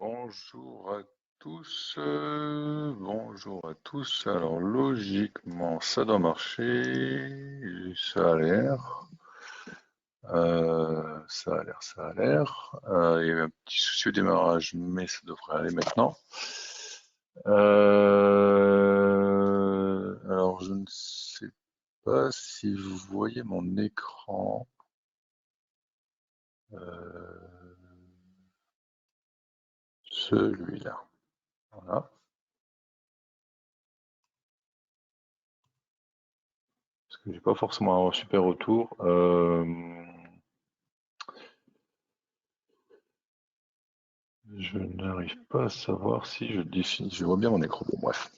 Bonjour à tous. Bonjour à tous. Alors logiquement, ça doit marcher. Ça a l'air. Ça a l'air. Ça a l'air. Il y avait un petit souci au démarrage, mais ça devrait aller maintenant. Alors je ne sais pas si vous voyez mon écran. Celui-là. Voilà. Parce que j'ai pas forcément un super retour. Je n'arrive pas à savoir si je définis. Je vois bien mon écran. Bon, bref.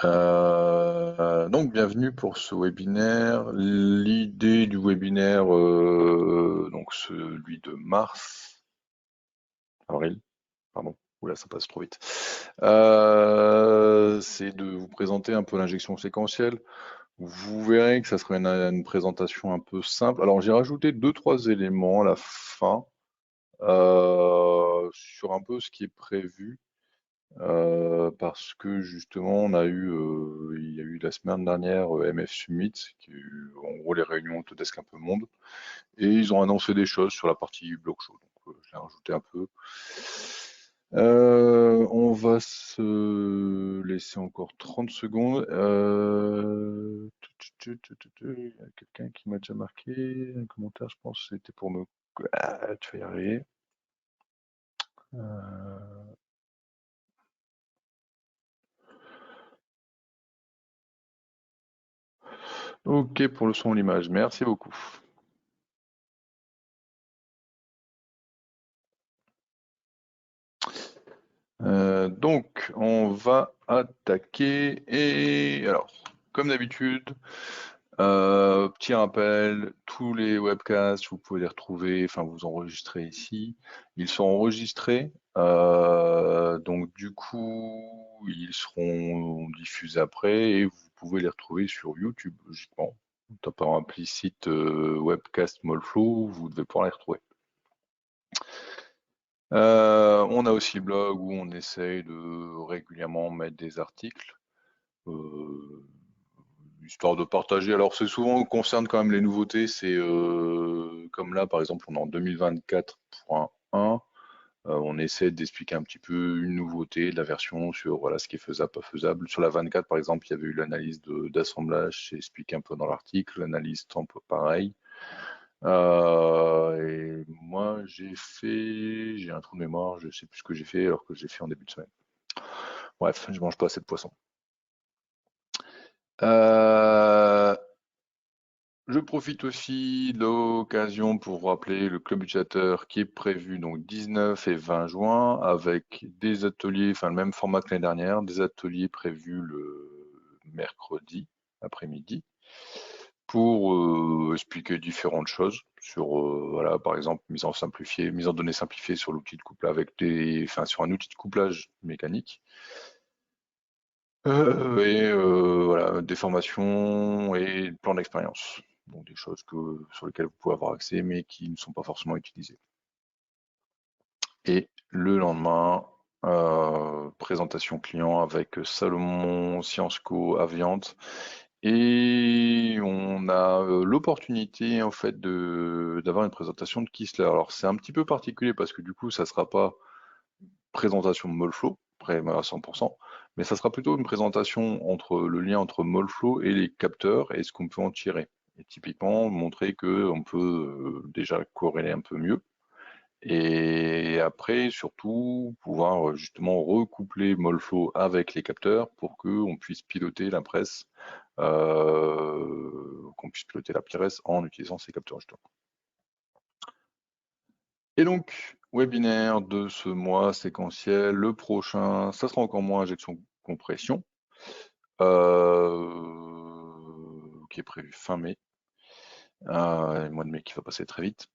Donc, bienvenue pour ce webinaire. L'idée du webinaire, donc celui de mars, avril, pardon. Oula, ça passe trop vite. C'est de vous présenter un peu l'injection séquentielle. Vous verrez que ça sera une présentation un peu simple. Alors, j'ai rajouté 2-3 éléments à la fin sur un peu ce qui est prévu. Parce que justement, il y a eu la semaine dernière MF Summit, qui est en gros les réunions Autodesk un peu monde, et ils ont annoncé des choses sur la partie block show. Donc, je l'ai rajouté un peu. On va se laisser encore 30 secondes. Il y a quelqu'un qui m'a déjà marqué un commentaire, je pense que c'était pour me... Ah, tu vas y arriver. Ok pour le son et l'image, merci beaucoup. Donc, on va attaquer. Et alors, comme d'habitude, petit rappel, tous les webcasts, vous pouvez les retrouver, enfin vous enregistrez ici. Ils sont enregistrés, donc du coup, ils seront diffusés après et vous pouvez les retrouver sur YouTube, logiquement. En tapant implicite webcast Molflow, vous devez pouvoir les retrouver. On a aussi le blog où on essaye de régulièrement mettre des articles, histoire de partager. Alors c'est souvent on concerne quand même les nouveautés, c'est comme là par exemple on est en 2024.1, on essaie d'expliquer un petit peu une nouveauté de la version sur voilà ce qui est faisable, pas faisable. Sur la 24 par exemple, il y avait eu l'analyse d'assemblage, c'est expliqué un peu dans l'article, l'analyse temp pareil. Et moi, j'ai un trou de mémoire, je sais plus ce que j'ai fait alors que j'ai fait en début de semaine. Bref, je mange pas assez de poisson. Je profite aussi de l'occasion pour rappeler le club utilisateur qui est prévu donc 19 et 20 juin avec des ateliers, enfin le même format que l'année dernière, des ateliers prévus le mercredi après-midi pour expliquer différentes choses sur, voilà, par exemple, mise en données simplifiée sur l'outil de couplage sur un outil de couplage mécanique. Voilà, des formations et plans d'expérience. Donc des choses sur lesquelles vous pouvez avoir accès, mais qui ne sont pas forcément utilisées. Et le lendemain, présentation client avec Salomon, Sciences Co, Aviant. Et on a l'opportunité en fait d'avoir une présentation de Kistler. Alors c'est un petit peu particulier parce que du coup ça sera pas présentation de Molflow, près à 100%, mais ça sera plutôt une présentation entre le lien entre Molflow et les capteurs et ce qu'on peut en tirer. Et typiquement montrer qu'on peut déjà corréler un peu mieux. Et après, surtout, pouvoir justement recoupler Molflow avec les capteurs pour qu'on puisse piloter la presse, qu'on puisse piloter la presse en utilisant ces capteurs justement. Et donc, webinaire de ce mois séquentiel, le prochain, ça sera encore moins injection compression, qui est prévu fin mai. Le mois de mai qui va passer très vite.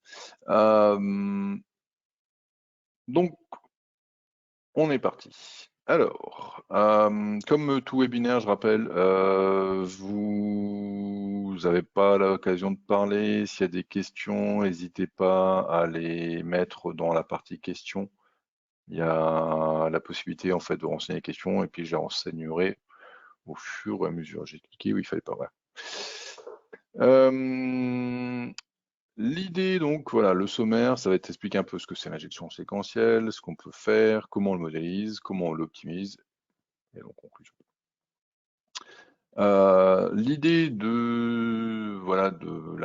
Donc, on est parti. Alors, comme tout webinaire, je rappelle, vous n'avez pas l'occasion de parler. S'il y a des questions, n'hésitez pas à les mettre dans la partie questions Il y a la possibilité en fait de renseigner les questions et puis je les renseignerai au fur et à mesure. J'ai cliqué où il fallait pas. Voilà. L'idée donc, voilà, le sommaire, ça va être expliquer un peu ce que c'est l'injection séquentielle, ce qu'on peut faire, comment on le modélise, comment on l'optimise, et donc conclusion. L'idée de voilà de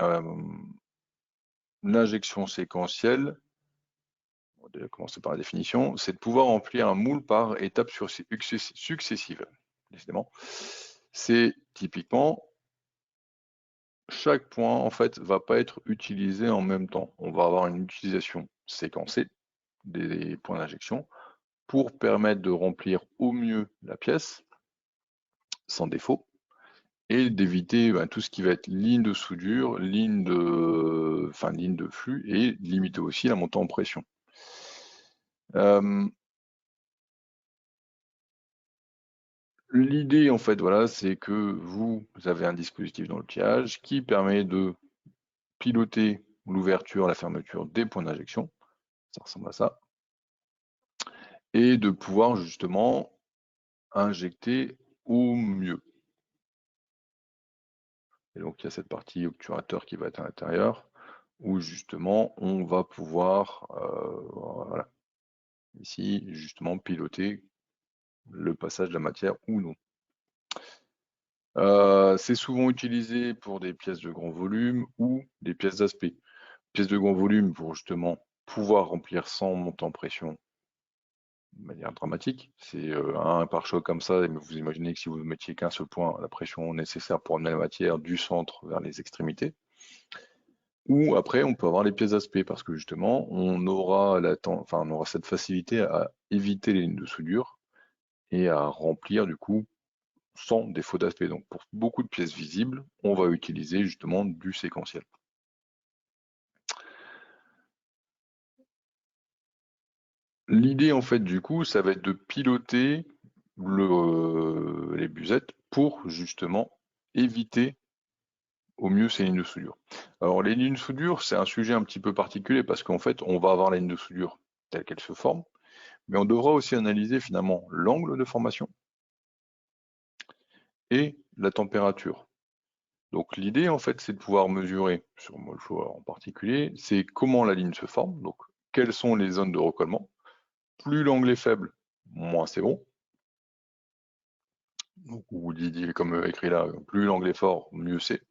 l'injection séquentielle, on va déjà commencer par la définition, c'est de pouvoir remplir un moule par étapes successives. Décidément, c'est typiquement chaque point en fait va pas être utilisé en même temps. On va avoir une utilisation séquencée des points d'injection pour permettre de remplir au mieux la pièce sans défaut et d'éviter tout ce qui va être ligne de soudure, ligne de flux et limiter aussi la montée en pression. L'idée en fait voilà, c'est que vous avez un dispositif dans l'outillage qui permet de piloter l'ouverture, la fermeture des points d'injection, ça ressemble à ça, et de pouvoir justement injecter au mieux. Et donc il y a cette partie obturateur qui va être à l'intérieur, où justement on va pouvoir, voilà, ici justement piloter le passage de la matière ou non. C'est souvent utilisé pour des pièces de grand volume ou des pièces d'aspect. Pièces de grand volume pour justement pouvoir remplir sans monter en pression de manière dramatique. C'est un pare-choc comme ça, mais vous imaginez que si vous ne mettiez qu'un seul point, la pression nécessaire pour amener la matière du centre vers les extrémités. Ou après, on peut avoir les pièces d'aspect parce que justement, on aura cette facilité à éviter les lignes de soudure et à remplir du coup sans défaut d'aspect. Donc pour beaucoup de pièces visibles, on va utiliser justement du séquentiel. L'idée en fait du coup, ça va être de piloter les busettes pour justement éviter au mieux ces lignes de soudure. Alors les lignes de soudure, c'est un sujet un petit peu particulier parce qu'en fait, on va avoir la ligne de soudure telle qu'elle se forme, mais on devra aussi analyser finalement l'angle de formation et la température. Donc l'idée en fait, c'est de pouvoir mesurer, sur Molfo en particulier, c'est comment la ligne se forme, donc quelles sont les zones de recollement. Plus l'angle est faible, moins c'est bon. Donc, ou dit comme écrit là, plus l'angle est fort, mieux c'est.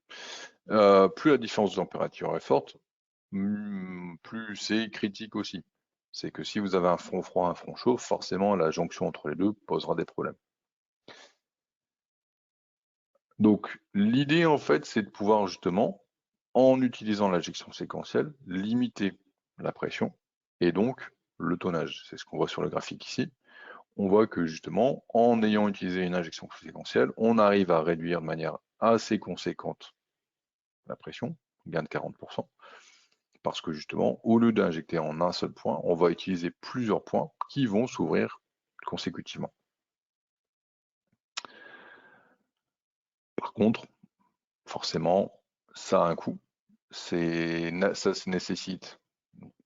Plus la différence de température est forte, plus c'est critique aussi. C'est que si vous avez un front froid, un front chaud, forcément la jonction entre les deux posera des problèmes. Donc l'idée en fait, c'est de pouvoir justement, en utilisant l'injection séquentielle, limiter la pression et donc le tonnage. C'est ce qu'on voit sur le graphique ici. On voit que justement, en ayant utilisé une injection séquentielle, on arrive à réduire de manière assez conséquente la pression, gain de 40%, parce que justement, au lieu d'injecter en un seul point, on va utiliser plusieurs points qui vont s'ouvrir consécutivement. Par contre, forcément, ça a un coût. Ça nécessite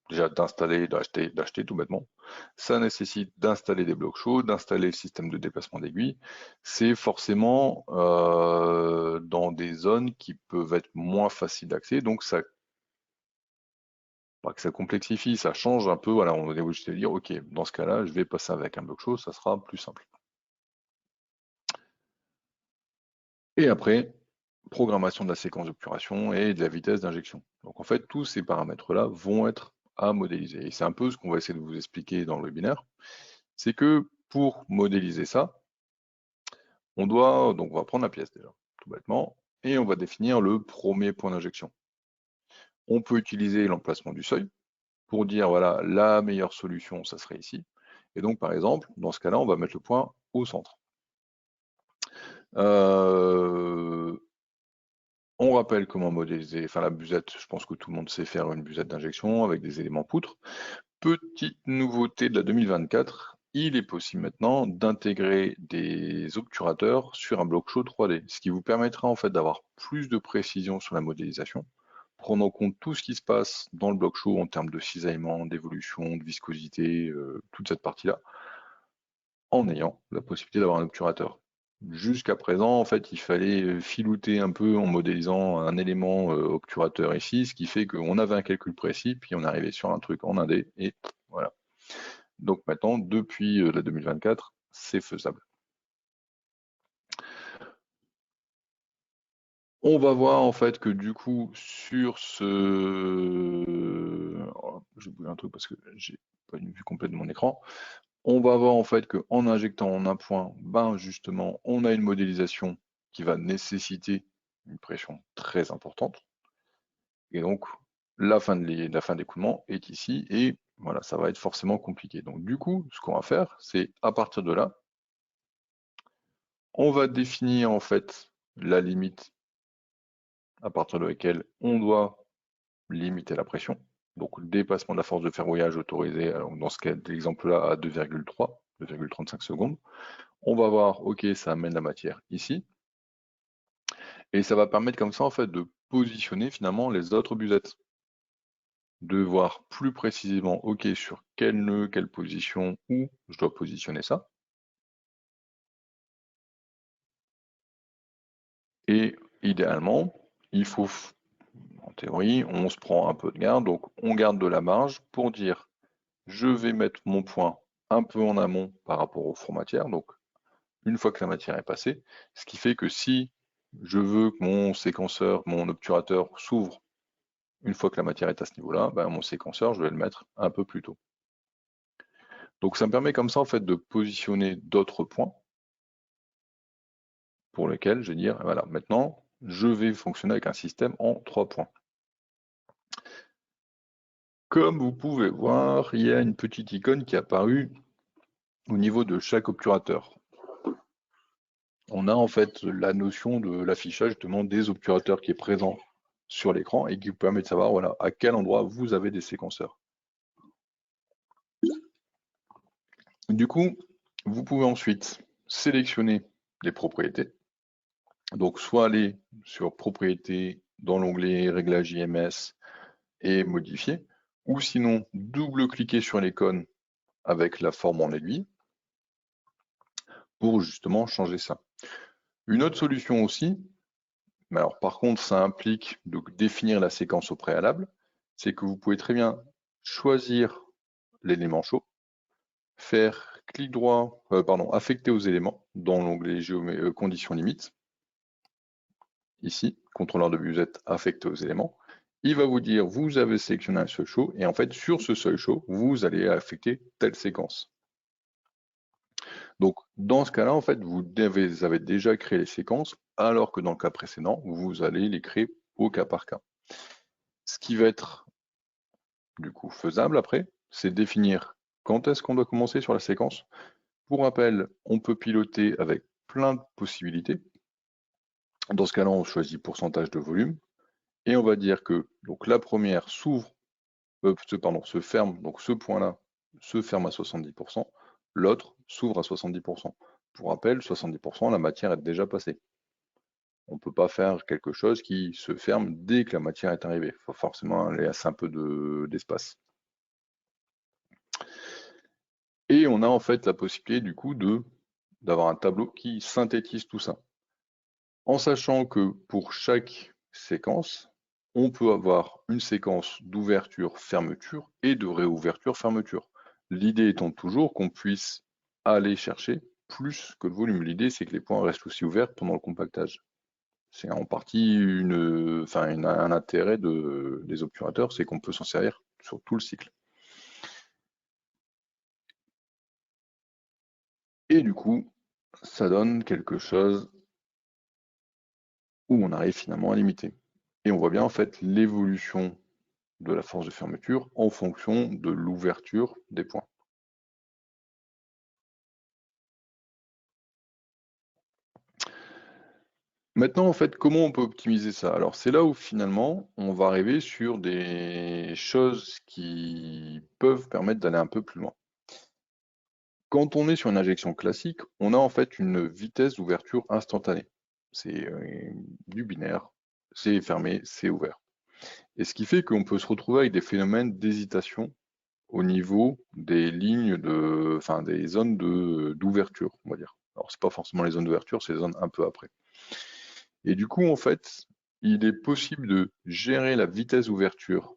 déjà d'acheter tout bêtement. Ça nécessite d'installer des blocs chauds, d'installer le système de déplacement d'aiguille. C'est forcément dans des zones qui peuvent être moins faciles d'accès, donc ça, pas que ça complexifie, ça change un peu. Voilà, on est obligé de dire, ok, dans ce cas-là, je vais passer avec un bloc chaud, ça sera plus simple. Et après, programmation de la séquence d'obturation et de la vitesse d'injection. Donc en fait, tous ces paramètres-là vont être à modéliser. Et c'est un peu ce qu'on va essayer de vous expliquer dans le webinaire. C'est que pour modéliser ça, on va prendre la pièce déjà, tout bêtement, et on va définir le premier point d'injection. On peut utiliser l'emplacement du seuil pour dire, voilà, la meilleure solution, ça serait ici. Et donc, par exemple, dans ce cas-là, on va mettre le point au centre. On rappelle comment modéliser, la busette, je pense que tout le monde sait faire une busette d'injection avec des éléments poutres. Petite nouveauté de la 2024, il est possible maintenant d'intégrer des obturateurs sur un bloc chaud 3D, ce qui vous permettra en fait d'avoir plus de précision sur la modélisation, prendre en compte tout ce qui se passe dans le bloc chaud en termes de cisaillement, d'évolution, de viscosité, toute cette partie-là, en ayant la possibilité d'avoir un obturateur. Jusqu'à présent, en fait, il fallait filouter un peu en modélisant un élément obturateur ici, ce qui fait qu'on avait un calcul précis, puis on arrivait sur un truc en indé, et voilà. Donc maintenant, depuis la 2024, c'est faisable. On va voir en fait que du coup, sur ce... Oh, j'ai oublié un truc parce que j'ai pas une vue complète de mon écran. On va voir en fait qu'en injectant en un point, ben justement, on a une modélisation qui va nécessiter une pression très importante. Et donc, la fin d'écoulement est ici, et voilà, ça va être forcément compliqué. Donc du coup, ce qu'on va faire, c'est à partir de là, on va définir en fait la limite à partir de laquelle on doit limiter la pression. Donc le dépassement de la force de ferrouillage autorisé, alors dans ce cas d'exemple-là, à 2,3, 2,35 secondes. On va voir, ok, ça amène la matière ici, et ça va permettre comme ça en fait de positionner finalement les autres busettes, de voir plus précisément, ok, sur quel nœud, quelle position, où je dois positionner ça. Et idéalement, il faut, en théorie, on se prend un peu de garde, donc on garde de la marge pour dire, je vais mettre mon point un peu en amont par rapport au front matière, donc une fois que la matière est passée, ce qui fait que si je veux que mon séquenceur, mon obturateur s'ouvre une fois que la matière est à ce niveau-là, ben mon séquenceur, je vais le mettre un peu plus tôt. Donc ça me permet comme ça en fait de positionner d'autres points pour lesquels je vais dire, voilà, maintenant je vais fonctionner avec un système en 3 points. Comme vous pouvez voir, il y a une petite icône qui est apparue au niveau de chaque obturateur. On a en fait la notion de l'affichage justement des obturateurs qui est présent sur l'écran et qui vous permet de savoir voilà, à quel endroit vous avez des séquenceurs. Du coup, vous pouvez ensuite sélectionner les propriétés. Donc soit aller sur propriétés dans l'onglet réglages IMS et modifier, ou sinon double-cliquer sur l'icône avec la forme en aiguille pour justement changer ça. Une autre solution aussi, mais alors par contre ça implique de définir la séquence au préalable, c'est que vous pouvez très bien choisir l'élément chaud, faire clic droit, affecter aux éléments dans l'onglet conditions limites, ici, contrôleur de busette affecté aux éléments. Il va vous dire, vous avez sélectionné un seuil chaud, et en fait, sur ce seuil chaud, vous allez affecter telle séquence. Donc, dans ce cas-là, en fait, vous avez déjà créé les séquences, alors que dans le cas précédent, vous allez les créer au cas par cas. Ce qui va être, du coup, faisable après, c'est définir quand est-ce qu'on doit commencer sur la séquence. Pour rappel, on peut piloter avec plein de possibilités. Dans ce cas-là, on choisit pourcentage de volume, et on va dire que donc la première s'ouvre, se ferme, donc ce point-là se ferme à 70%, l'autre s'ouvre à 70%. Pour rappel, 70%, la matière est déjà passée. On ne peut pas faire quelque chose qui se ferme dès que la matière est arrivée. Il faut forcément laisser un peu d'espace. Et on a en fait la possibilité du coup d'avoir un tableau qui synthétise tout ça. En sachant que pour chaque séquence, on peut avoir une séquence d'ouverture-fermeture et de réouverture-fermeture. L'idée étant toujours qu'on puisse aller chercher plus que le volume. L'idée, c'est que les points restent aussi ouverts pendant le compactage. C'est en partie un intérêt des obturateurs, c'est qu'on peut s'en servir sur tout le cycle. Et du coup, ça donne quelque chose où on arrive finalement à limiter. Et on voit bien en fait l'évolution de la force de fermeture en fonction de l'ouverture des points. Maintenant, en fait, comment on peut optimiser ça? Alors, c'est là où finalement, on va arriver sur des choses qui peuvent permettre d'aller un peu plus loin. Quand on est sur une injection classique, on a en fait une vitesse d'ouverture instantanée. C'est du binaire, c'est fermé, c'est ouvert. Et ce qui fait qu'on peut se retrouver avec des phénomènes d'hésitation au niveau des lignes enfin des zones d'ouverture, on va dire. Alors c'est pas forcément les zones d'ouverture, c'est les zones un peu après. Et du coup, en fait, il est possible de gérer la vitesse d'ouverture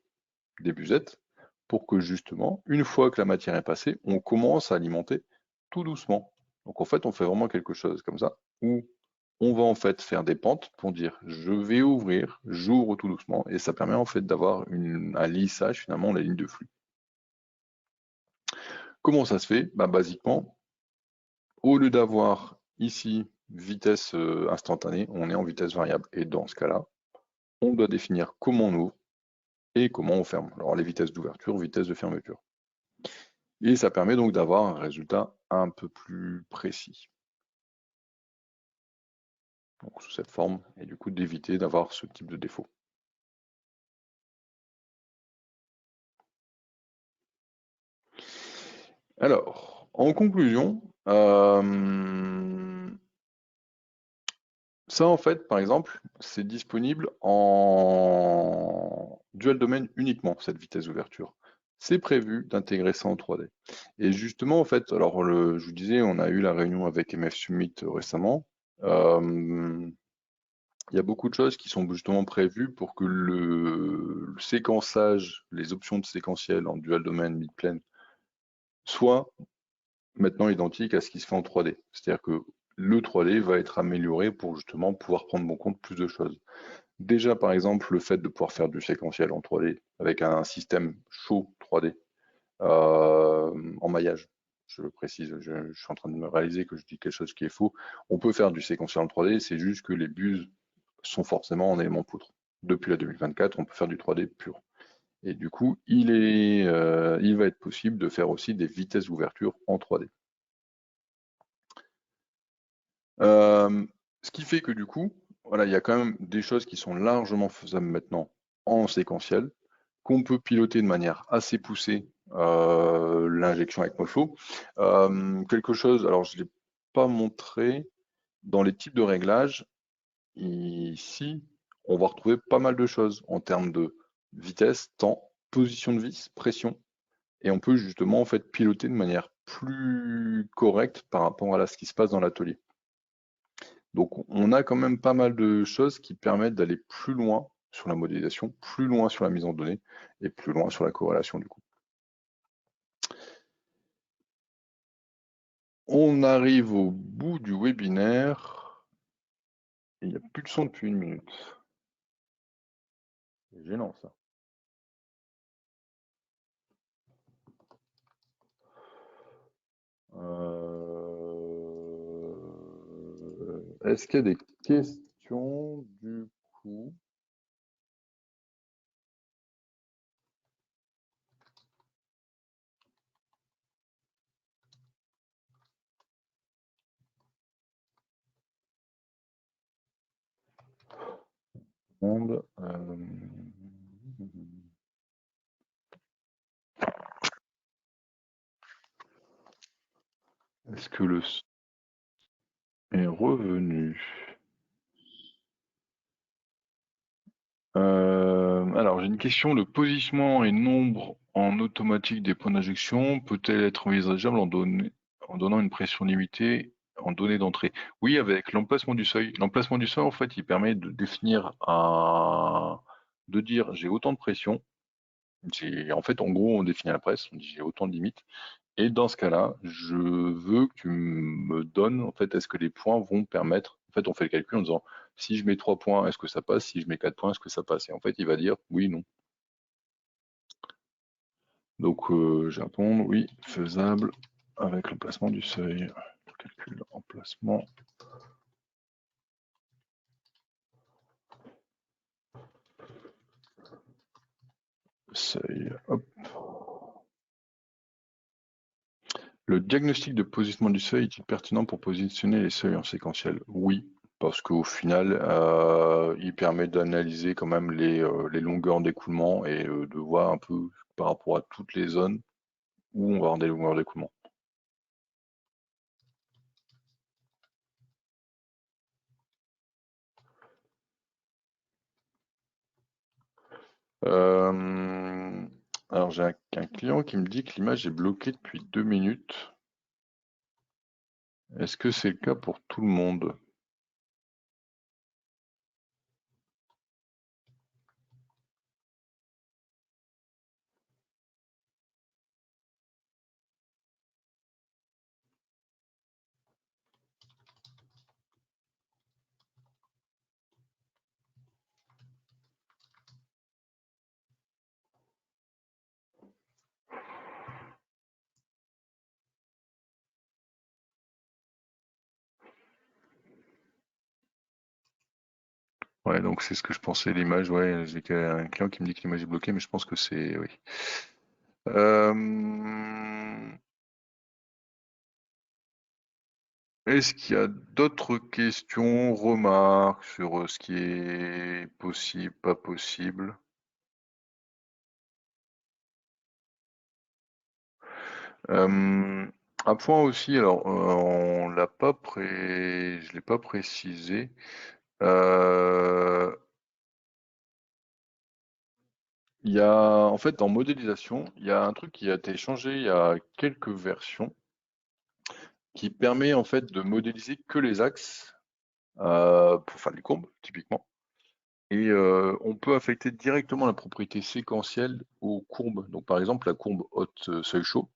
des buzettes pour que justement, une fois que la matière est passée, on commence à alimenter tout doucement. Donc en fait, on fait vraiment quelque chose comme ça, où on va en fait faire des pentes pour dire je vais ouvrir, j'ouvre tout doucement, et ça permet en fait d'avoir un lissage finalement de la ligne de flux. Comment ça se fait? Bah, basiquement, au lieu d'avoir ici vitesse instantanée, on est en vitesse variable. Et dans ce cas-là, on doit définir comment on ouvre et comment on ferme. Alors les vitesses d'ouverture, vitesse de fermeture. Et ça permet donc d'avoir un résultat un peu plus précis. Donc sous cette forme, et du coup d'éviter d'avoir ce type de défaut. Alors, en conclusion, ça en fait, par exemple, c'est disponible en dual domaine uniquement, cette vitesse d'ouverture. C'est prévu d'intégrer ça en 3D. Et justement, en fait, alors je vous disais, on a eu la réunion avec MF Summit récemment. Il y a beaucoup de choses qui sont justement prévues pour que le séquençage, les options de séquentiel en dual domaine mid-plane soient maintenant identiques à ce qui se fait en 3D. C'est-à-dire que le 3D va être amélioré pour justement pouvoir prendre en compte plus de choses. Déjà, par exemple, le fait de pouvoir faire du séquentiel en 3D avec un système chaud 3D en maillage. Je le précise, je suis en train de me réaliser que je dis quelque chose qui est faux. On peut faire du séquentiel en 3D, c'est juste que les buses sont forcément en éléments poutres. Depuis la 2024, on peut faire du 3D pur. Et du coup, il va être possible de faire aussi des vitesses d'ouverture en 3D. Ce qui fait que du coup, voilà, il y a quand même des choses qui sont largement faisables maintenant en séquentiel, qu'on peut piloter de manière assez poussée, l'injection avec MoFlow. Quelque chose, alors je ne l'ai pas montré, dans les types de réglages, ici, on va retrouver pas mal de choses en termes de vitesse, temps, position de vis, pression, et on peut justement en fait piloter de manière plus correcte par rapport à ce qui se passe dans l'atelier. Donc on a quand même pas mal de choses qui permettent d'aller plus loin sur la modélisation, plus loin sur la mise en données et plus loin sur la corrélation du coup. On arrive au bout du webinaire. Il n'y a plus de son depuis 1 minute. C'est gênant ça. Est-ce qu'il y a des questions du coup? Est-ce que le son est revenu? Alors, j'ai une question. Le positionnement et nombre en automatique des points d'injection peut-elle être envisageable en donnant une pression limitée en données d'entrée? Oui, avec l'emplacement du seuil. L'emplacement du seuil, en fait, il permet de définir de dire j'ai autant de pression. En fait, en gros, on définit à la presse, on dit j'ai autant de limites. Et dans ce cas-là, je veux que tu me donnes, en fait, est-ce que les points vont permettre, en fait, on fait le calcul en disant, si je mets 3 points, est-ce que ça passe? Si je mets 4 points, est-ce que ça passe? Et en fait, il va dire oui, non. Donc, je vais répondre oui, faisable avec l'emplacement du seuil. Calcul, emplacement. Seuil, hop. Le diagnostic de positionnement du seuil est-il pertinent pour positionner les seuils en séquentiel? Oui, parce qu'au final, il permet d'analyser quand même les longueurs d'écoulement et de voir un peu par rapport à toutes les zones où on va avoir des longueurs d'écoulement. Euh, alors j'ai un client qui me dit que l'image est bloquée depuis 2 minutes. Est-ce que c'est le cas pour tout le monde? Ouais, donc c'est ce que je pensais, l'image, ouais, j'ai un client qui me dit que l'image est bloquée, mais je pense que c'est, oui. Euh, Est-ce qu'il y a d'autres questions, remarques sur ce qui est possible, pas possible? Euh, un point aussi, alors on l'a pas je l'ai pas précisé. Euh, il y a, en fait, en modélisation, il y a un truc qui a été changé il y a quelques versions, qui permet en fait de modéliser que les axes pour faire des courbes, typiquement. Et on peut affecter directement la propriété séquentielle aux courbes. Donc par exemple, la courbe hot seuil chaud,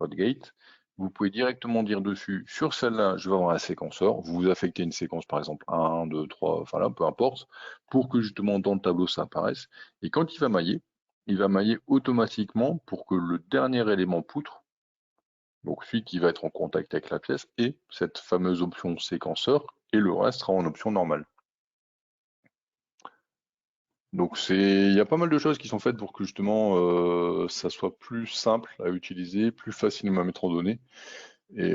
hot gate, vous pouvez directement dire dessus, sur celle-là, je vais avoir un séquenceur. Vous affectez une séquence, par exemple 1, 2, 3, enfin là, peu importe, pour que justement dans le tableau ça apparaisse. Et quand il va mailler automatiquement pour que le dernier élément poutre, donc celui qui va être en contact avec la pièce, ait cette fameuse option séquenceur, et le reste sera en option normale. Donc il y a pas mal de choses qui sont faites pour que justement ça soit plus simple à utiliser, plus facilement à mettre en données. Et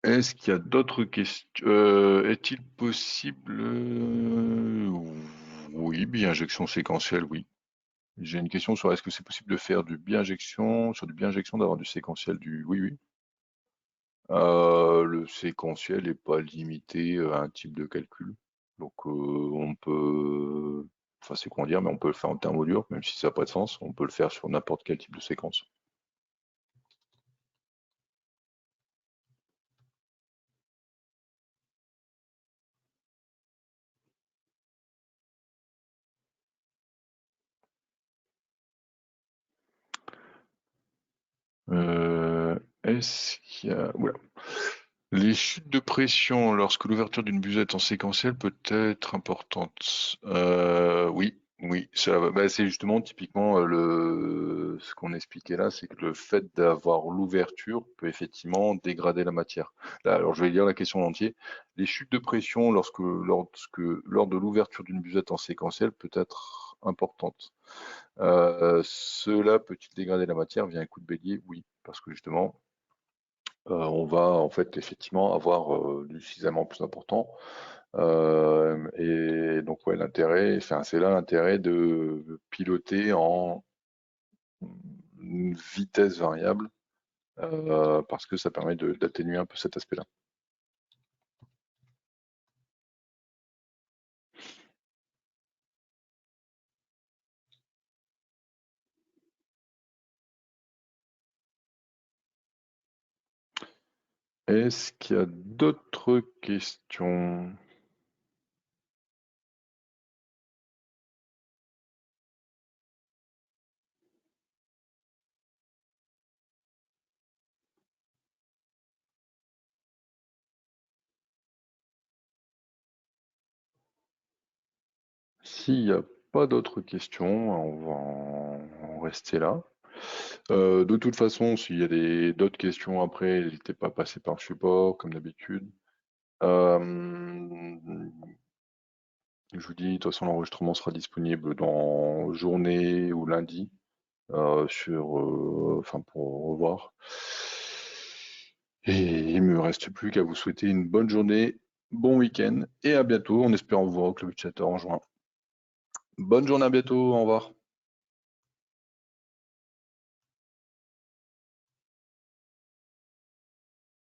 est-ce qu'il y a d'autres questions? Est-il possible? Oui, bi-injection séquentielle, oui. J'ai une question sur est-ce que c'est possible de faire du bi-injection, sur du bi-injection d'avoir du séquentiel du. Oui, oui. Le séquentiel n'est pas limité à un type de calcul. Donc on peut, enfin c'est comment dire, mais on peut le faire en thermodure, même si ça n'a pas de sens, on peut le faire sur n'importe quel type de séquence. Est-ce qu'il y a. Oula. Les chutes de pression lorsque l'ouverture d'une buvette en séquentiel peut être importante. Oui, oui, bah, c'est justement typiquement ce qu'on expliquait là, c'est que le fait d'avoir l'ouverture peut effectivement dégrader la matière. Là, alors je vais lire la question en entier. Les chutes de pression lors de l'ouverture d'une buvette en séquentiel peut être importante. Cela peut-il dégrader la matière via un coup de bélier? Oui, parce que justement, on va en fait effectivement avoir du cisaillement plus important. Et donc ouais, l'intérêt, enfin, c'est là l'intérêt de piloter en vitesse variable parce que ça permet d'atténuer un peu cet aspect-là. Est-ce qu'il y a d'autres questions? S'il n'y a pas d'autres questions, on va en rester là. De toute façon, s'il y a d'autres questions après, n'hésitez pas à passer par le support, comme d'habitude. Euh, je vous dis, de toute façon, l'enregistrement sera disponible dans journée ou lundi enfin, pour revoir. Et il me reste plus qu'à vous souhaiter une bonne journée, bon week-end et à bientôt, en espérant vous voir au Club Chatter en juin. Bonne journée, à bientôt, au revoir.